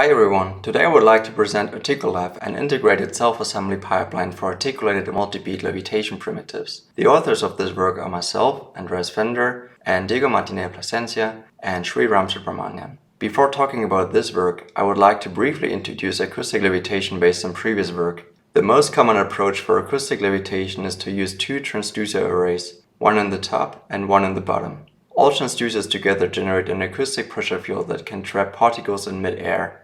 Hi everyone, today I would like to present Articulev, an integrated self-assembly pipeline for articulated multi-beat levitation primitives. The authors of this work are myself, Andreas Fender, and Diego Martinez Plasencia, and Sriram Subramanian. Before talking about this work, I would like to briefly introduce acoustic levitation based on previous work. The most common approach for acoustic levitation is to use two transducer arrays, one in the top and one in the bottom. All transducers together generate an acoustic pressure field that can trap particles in mid-air.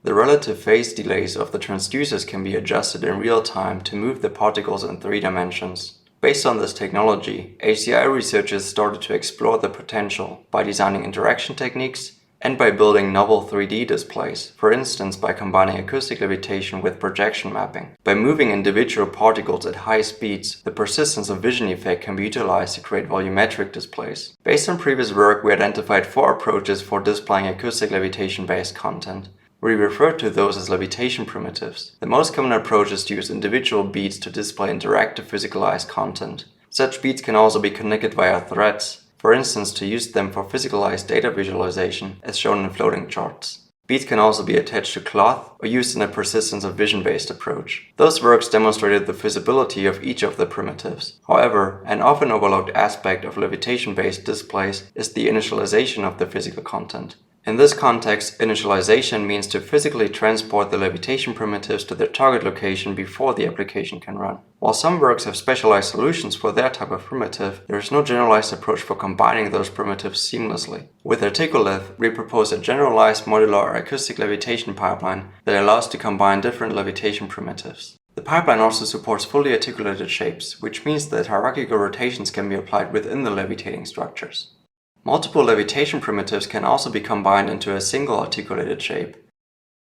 The relative phase delays of the transducers can be adjusted in real time to move the particles in 3 dimensions. Based on this technology, HCI researchers started to explore the potential by designing interaction techniques and by building novel 3D displays, for instance by combining acoustic levitation with projection mapping. By moving individual particles at high speeds, the persistence of vision effect can be utilized to create volumetric displays. Based on previous work, we identified 4 approaches for displaying acoustic levitation-based content. We refer to those as levitation primitives. The most common approach is to use individual beats to display interactive physicalized content. Such beats can also be connected via threads, for instance to use them for physicalized data visualization as shown in floating charts. Beats can also be attached to cloth or used in a persistence of vision-based approach. Those works demonstrated the feasibility of each of the primitives. However, an often overlooked aspect of levitation-based displays is the initialization of the physical content. In this context, initialization means to physically transport the levitation primitives to their target location before the application can run. While some works have specialized solutions for their type of primitive, there is no generalized approach for combining those primitives seamlessly. With Articulev, we propose a generalized modular acoustic levitation pipeline that allows to combine different levitation primitives. The pipeline also supports fully articulated shapes, which means that hierarchical rotations can be applied within the levitating structures. Multiple levitation primitives can also be combined into a single articulated shape.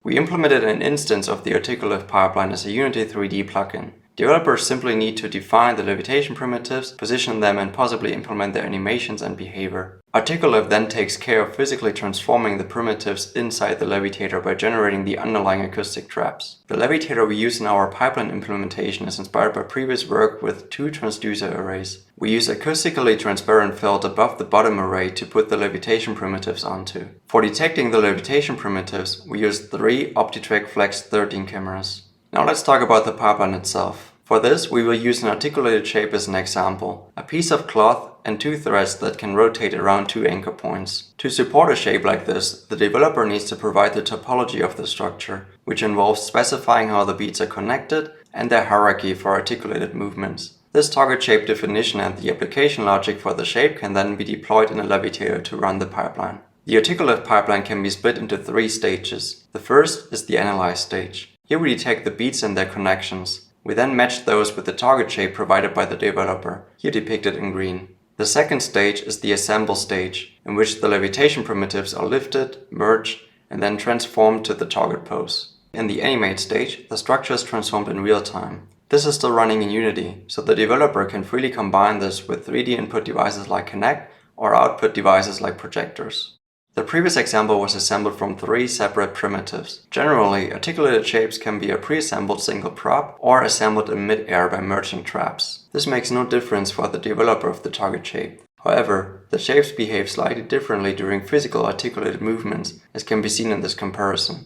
We implemented an instance of the Articulev pipeline as a Unity 3D plugin. Developers simply need to define the levitation primitives, position them, and possibly implement their animations and behavior. Articulev then takes care of physically transforming the primitives inside the levitator by generating the underlying acoustic traps. The levitator we use in our pipeline implementation is inspired by previous work with 2 transducer arrays. We use acoustically transparent felt above the bottom array to put the levitation primitives onto. For detecting the levitation primitives, we use 3 Optitrack Flex 13 cameras. Now let's talk about the pipeline itself. For this, we will use an articulated shape as an example, a piece of cloth and 2 threads that can rotate around 2 anchor points. To support a shape like this, the developer needs to provide the topology of the structure, which involves specifying how the beats are connected and their hierarchy for articulated movements. This target shape definition and the application logic for the shape can then be deployed in a levitator to run the pipeline. The Articulev pipeline can be split into 3 stages. The first is the analyze stage. Here we detect the beats and their connections. We then match those with the target shape provided by the developer, here depicted in green. The second stage is the assemble stage, in which the levitation primitives are lifted, merged, and then transformed to the target pose. In the animate stage, the structure is transformed in real time. This is still running in Unity, so the developer can freely combine this with 3D input devices like Kinect or output devices like projectors. The previous example was assembled from 3 separate primitives. Generally, articulated shapes can be a pre-assembled single prop or assembled in mid-air by merging traps. This makes no difference for the developer of the target shape. However, the shapes behave slightly differently during physical articulated movements, as can be seen in this comparison.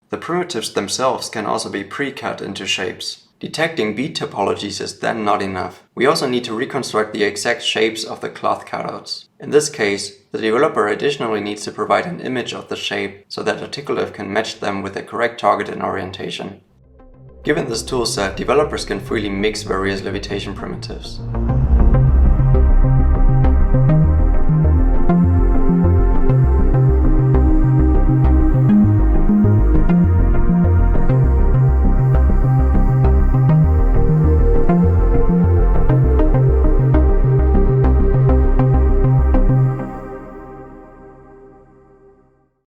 The primitives themselves can also be pre-cut into shapes. Detecting beat topologies is then not enough. We also need to reconstruct the exact shapes of the cloth cutouts. In this case, the developer additionally needs to provide an image of the shape so that Articulev can match them with the correct target and orientation. Given this toolset, developers can freely mix various levitation primitives.